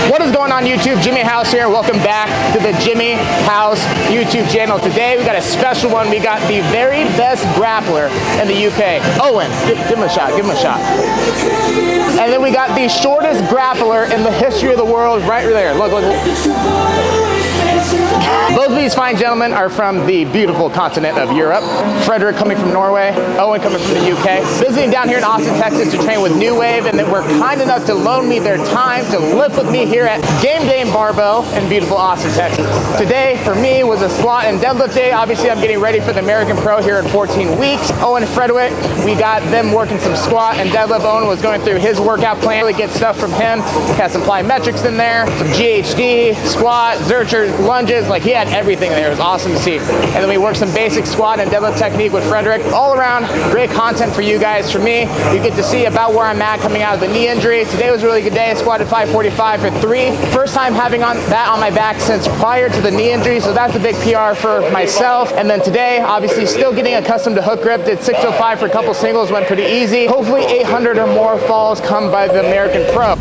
What is going on YouTube? Jimmy House here. Welcome back to the Jimmy House YouTube channel. Today we got a special one. We got the very best grappler in the UK. Owen, give him a shot, give him a shot. And then we got the shortest grappler in the history of the world right there. Look, look, look. Both of these fine gentlemen are from the beautiful continent of Europe. Frederick coming from Norway, Owen coming from the UK. Visiting down here in Austin, Texas to train with New Wave, and they were kind enough to loan me their time to lift with me here at Game Day Barbell in beautiful Austin, Texas. Today, for me, was a squat and deadlift day. Obviously, I'm getting ready for the American Pro here in 14 weeks. Owen and Frederick, we got them working some squat and deadlift. Owen was going through his workout plan. Really good stuff from him. Had some plyometrics in there, some GHD, squat, Zercher, lunges. Like, he had everything in there. It was awesome to see. And then we worked some basic squat and deadlift technique with Frederick. All around, great content for you guys. For me, you get to see about where I'm at coming out of the knee injury. Today was a really good day. I squatted 545 for 3. First time having that on my back since prior to the knee injury, so that's a big PR for myself. And then today, obviously still getting accustomed to hook grip. Did 605 for a couple singles, went pretty easy. Hopefully 800 or more falls come by the American Pro.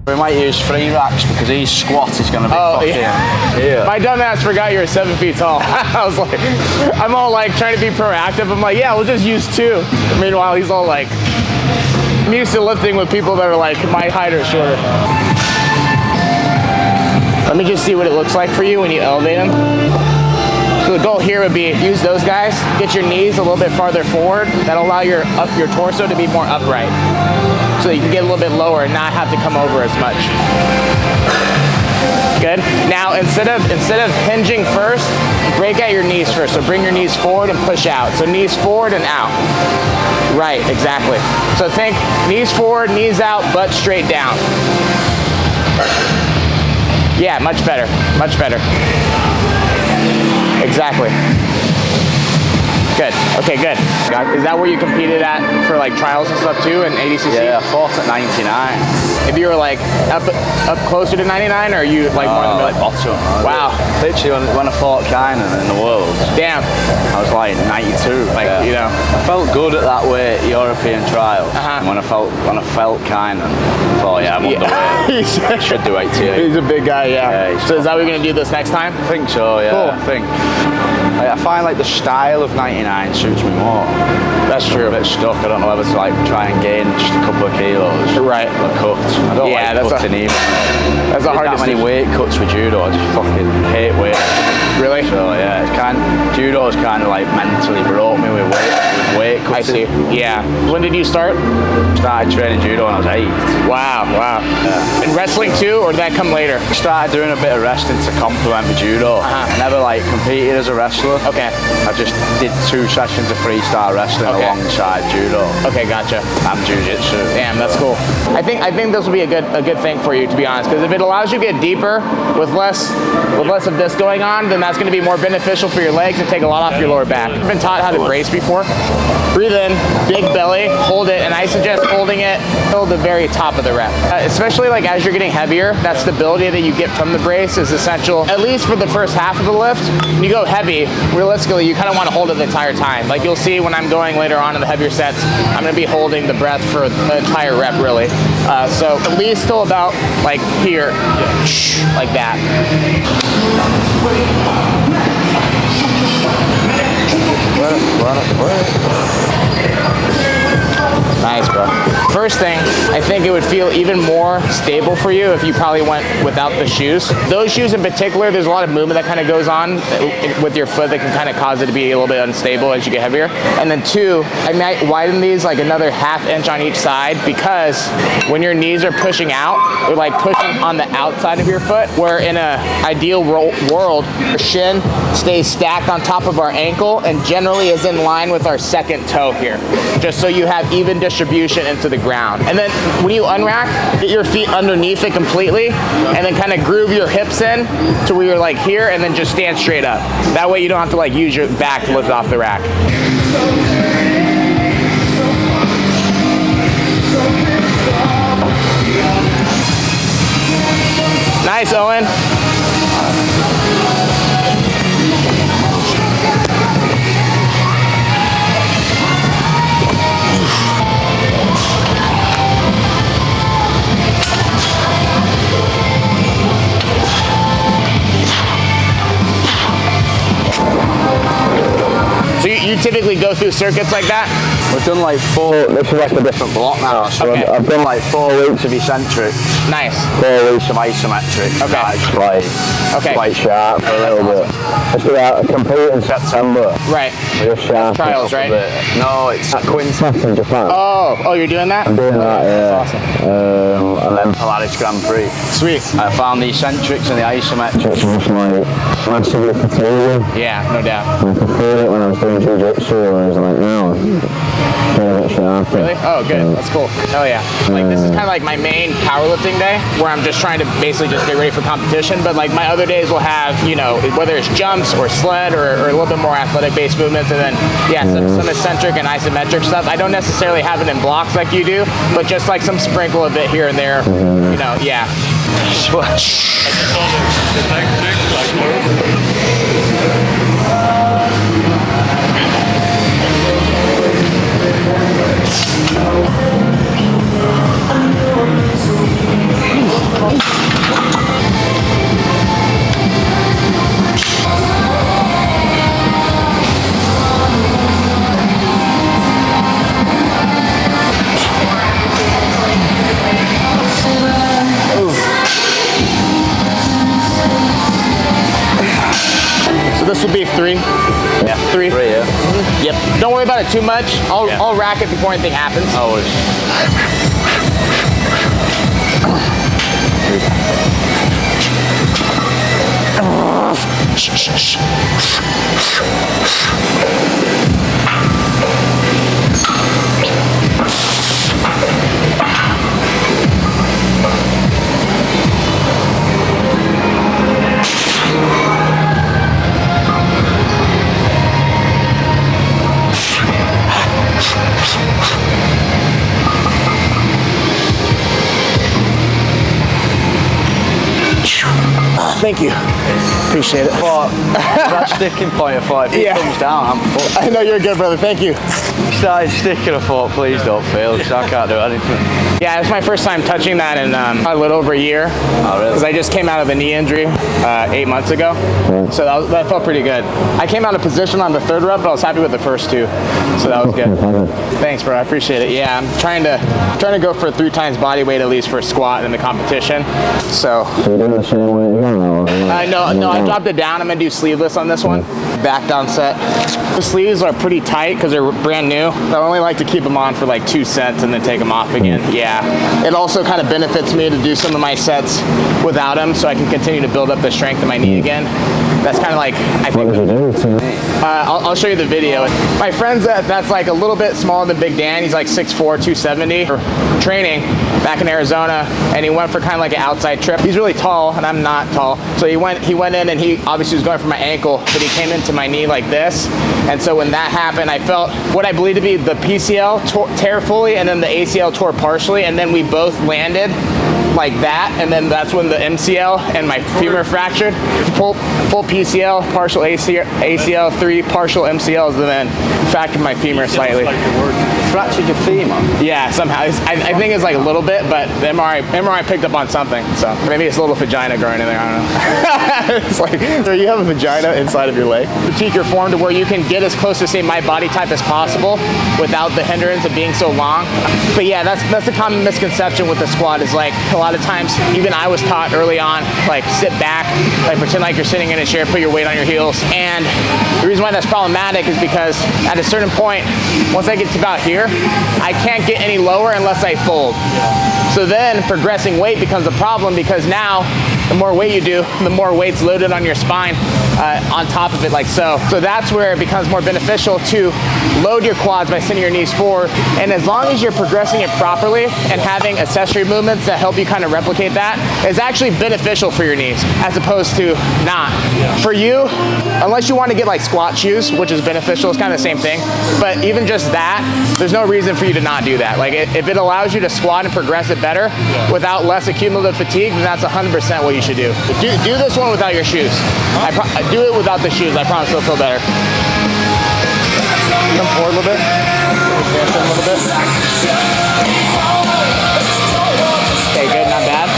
We might use 3 racks because each squat is going to be fucking... Yeah. My dumbass forgot you were 7 feet tall. I was like, I'm all like trying to be proactive. I'm like, yeah, we'll just use 2. Meanwhile, he's all like, I'm used to lifting with people that are like my height or shorter. Let me just see what it looks like for you when you elevate them. So the goal here would be use those guys, get your knees a little bit farther forward. That'll allow your torso to be more upright. So you can get a little bit lower and not have to come over as much. Good. Now instead of hinging first, break out your knees first. So bring your knees forward and push out. So knees forward and out. Right, exactly. So think knees forward, knees out, butt straight down. Yeah, much better, much better. Exactly. Good. Okay, good. Is that where you competed at for like trials and stuff too in ADCC? Yeah, 4th at 99. If you were like up closer to 99, or are you like more in the middle? Like bottom. Wow. Literally when I fought Kynan in the world. Damn. I was like 92. Like, you know. I felt good at that weight European trials. And when I felt Kynan, I thought, yeah, I'm on the way. I should do 88. He's a big guy, yeah. So is that what we're gonna do this next time? I think so, yeah. Cool. I think. I find like the style of 99 suits me more. That's true. I'm a bit stuck. I don't know whether to like try and gain just a couple of kilos. Right. Or cut. I don't like cutting even. That's a hard decision. That many weight cuts with judo. I just fucking hate weight. Really? So yeah, judo's kind of like mentally broke me with weight cutting. I see. Yeah. When did you start? Started training judo when I was 8. Wow, wow. Yeah. And wrestling too, or did that come later? Started doing a bit of wrestling to complement my judo. I never like competed as a wrestler. Okay. I just did 2 sessions of freestyle wrestling alongside judo. Okay, gotcha. And jiu-jitsu. Damn, that's cool. I think this will be a good thing for you, to be honest, because if it allows you to get deeper with less of this going on, then that's going to be more beneficial for your legs and take a lot off your lower back. I've been taught how to brace before. Breathe in, big belly, hold it, and I suggest holding it till the very top of the rep. Especially like as you're getting heavier, that stability that you get from the brace is essential, at least for the first half of the lift. When you go heavy, realistically, you kind of want to hold it the entire time. Like you'll see when I'm going later on in the heavier sets, I'm going to be holding the breath for the entire rep, really. So at least till about like here, like that. Nice, bro. First thing, I think it would feel even more stable for you if you probably went without the shoes. Those shoes in particular, there's a lot of movement that kind of goes on with your foot that can kind of cause it to be a little bit unstable as you get heavier. And then 2, I might widen these like another ½ inch on each side, because when your knees are pushing out, they're like pushing on the outside of your foot, where in an ideal world, our shin stays stacked on top of our ankle and generally is in line with our second toe here, just so you have even distribution into the ground. And then when you unrack, get your feet underneath it completely, and then kind of groove your hips in to where you're like here, and then just stand straight up. That way you don't have to like use your back to lift off the rack. Nice, Owen. typically go through circuits like that? We've done like 4, this is like a different block now, so Okay. I've done like 4 weeks of eccentric, Nice. 4 weeks of isometric. Okay. That's quite, Okay. quite sharp for a little bit. It's about a compete in September. Right. We're sharp. Trials, right? No, it's at Quintet in Japan. Oh, you're doing that? I'm doing that, yeah. That's awesome. And then Polaris Grand Prix. Sweet. I found the eccentrics and the isometrics just like massively fatiguing. Yeah, no doubt. I preferred it when I was doing jiu-jitsu, and I was like, no, get a bit sharper. Really? Oh, good. That's cool. Hell yeah. Like, this is kind of like my main powerlifting day, where I'm just trying to basically just get ready for competition. But like my other days will have, you know, whether it's jumps or sled or a little bit more athletic-based movements, and then yeah, some eccentric and isometric stuff. I don't necessarily have it in blocks like you do, but just like some sprinkle of it here and there. You know, yeah. This will be 3. Yeah. 3. 3, yeah. Yep. Don't worry about it too much. I'll rack it before anything happens. Always. Thank you. Appreciate it. But that sticking point, I thought, if it comes down, I'm fucked. I know you're good, brother. Thank you. Started sticking, I thought, please don't fail, because I can't do anything. Yeah, it's my first time touching that in a little over a year. Oh, really? Because I just came out of a knee injury 8 months ago. So that felt pretty good. I came out of position on the 3rd rep, but I was happy with the first 2. So that was good. Thanks, bro. I appreciate it. Yeah, I'm trying to go for 3 times body weight at least for a squat in the competition. So you're doing the same weight again, though? No, I dropped it down. I'm gonna do sleeveless on this one. Back down set. The sleeves are pretty tight because they're brand new. I only like to keep them on for like 2 sets and then take them off again. Yeah. It also kind of benefits me to do some of my sets without them, so I can continue to build up the strength in my knee again. That's kind of like, I think. What did you do? I'll show you the video. My friend's that's like a little bit smaller than Big Dan. He's like 6'4", 270. For training back in Arizona, and he went for kind of like an outside trip. He's really tall, and I'm not tall. So he went in, and he obviously was going for my ankle, but he came into my knee like this. And so when that happened, I felt what I believe to be the PCL tear fully, and then the ACL tore partially, and then we both landed like that, and then that's when the MCL and my femur fractured. Full PCL, partial ACL, 3 partial MCLs, and then fractured my femur slightly. Fractured your femur? Yeah, somehow. I think it's like a little bit, but the MRI picked up on something, so maybe it's a little vagina growing in there, I don't know. It's like, so you have a vagina inside of your leg. Critique your form to where you can get as close to, say, my body type as possible without the hindrance of being so long. But yeah, that's the common misconception with the squat, is like, a lot of times, even I was taught early on, like, sit back, like, pretend like you're sitting in a chair, put your weight on your heels. And the reason why that's problematic is because at a certain point, once I get to about here, I can't get any lower unless I fold. So then progressing weight becomes a problem, because now the more weight you do, the more weight's loaded on your spine on top of it, like so. So that's where it becomes more beneficial to load your quads by sending your knees forward. And as long as you're progressing it properly and having accessory movements that help you kind of replicate that, it's actually beneficial for your knees as opposed to not. For you, unless you want to get like squat shoes, which is beneficial, it's kind of the same thing. But even just that, there's no reason for you to not do that. Like if it allows you to squat and progress it better without less accumulative fatigue, then that's 100% what you should do. Do this one without your shoes. Do it without the shoes. I promise it'll feel better. Come forward a little bit. Stand a little bit. Okay, good, not bad.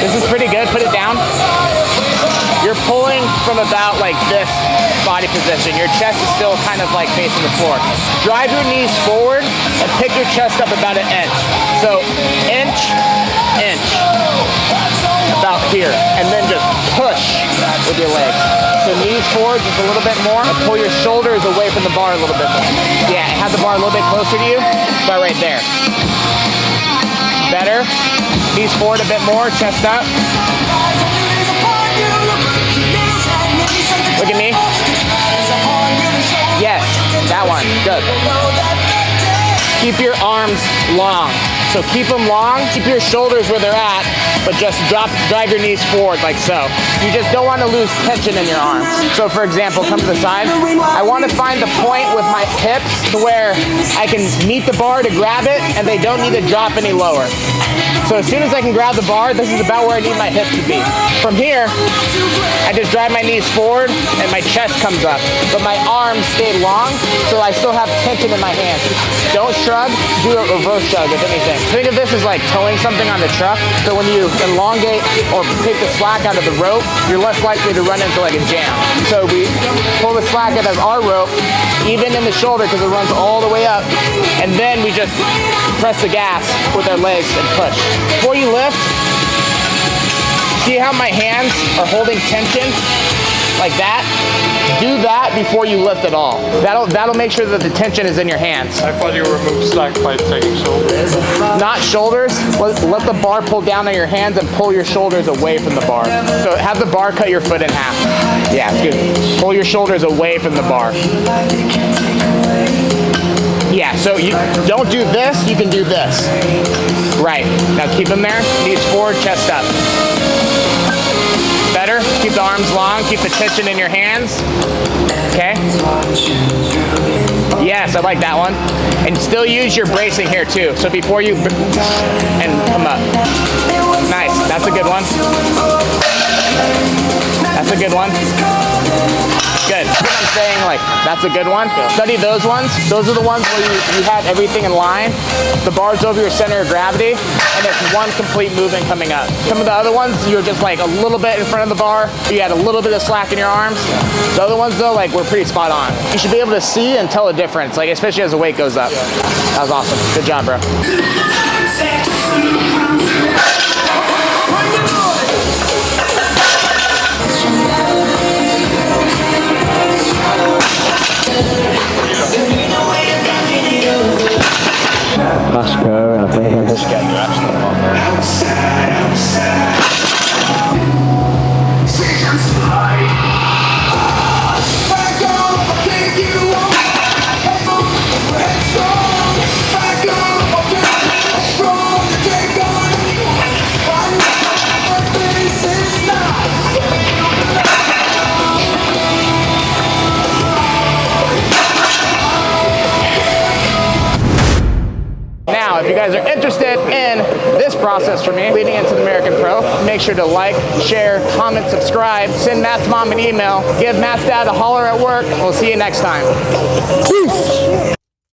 This is pretty good. Put it down. from about like this body position. Your chest is still kind of like facing the floor. Drive your knees forward and pick your chest up about an inch. So inch, inch, about here. And then just push with your legs. So knees forward just a little bit more and pull your shoulders away from the bar a little bit more. Yeah, have the bar a little bit closer to you, about right there. Better. Knees forward a bit more, chest up. Look at me. Yes, that one, good. Keep your arms long. So keep them long, keep your shoulders where they're at, but just drive your knees forward like so. You just don't want to lose tension in your arms. So for example, come to the side. I want to find the point with my hips to where I can meet the bar to grab it and they don't need to drop any lower. So as soon as I can grab the bar, this is about where I need my hip to be. From here, I just drive my knees forward and my chest comes up, but my arms stay long, so I still have tension in my hands. Don't shrug, do a reverse shrug if anything. Think of this as like towing something on the truck, so when you elongate or take the slack out of the rope, you're less likely to run into like a jam. So we pull the slack out of our rope, even in the shoulder because it runs all the way up, and then we just press the gas with our legs and push. Before you lift, see how my hands are holding tension like that? Do that before you lift at all. That'll make sure that the tension is in your hands. I thought you removed slack by taking shoulders. Not shoulders. Let the bar pull down on your hands and pull your shoulders away from the bar. So have the bar cut your foot in half. Yeah, it's good. Pull your shoulders away from the bar. Yeah, so you don't do this, you can do this. Right, now keep them there, knees forward, chest up. Better, keep the arms long, keep the tension in your hands. Okay? Yes, I like that one. And still use your bracing here too. So before you, and come up. Nice, that's a good one. That's a good one. Good. What I'm saying, like, that's a good one. Study those ones. Those are the ones where you have everything in line. The bar's over your center of gravity, and it's one complete movement coming up. Some of the other ones, you're just like a little bit in front of the bar. You had a little bit of slack in your arms. The other ones, though, like, we're pretty spot on. You should be able to see and tell a difference, like, especially as the weight goes up. That was awesome. Good job, bro. Let's go, and I think this Now, if you guys are interested in this process for me, leading into the American Pro, make sure to like, share, comment, subscribe, send Matt's mom an email, give Matt's dad a holler at work. We'll see you next time. Peace.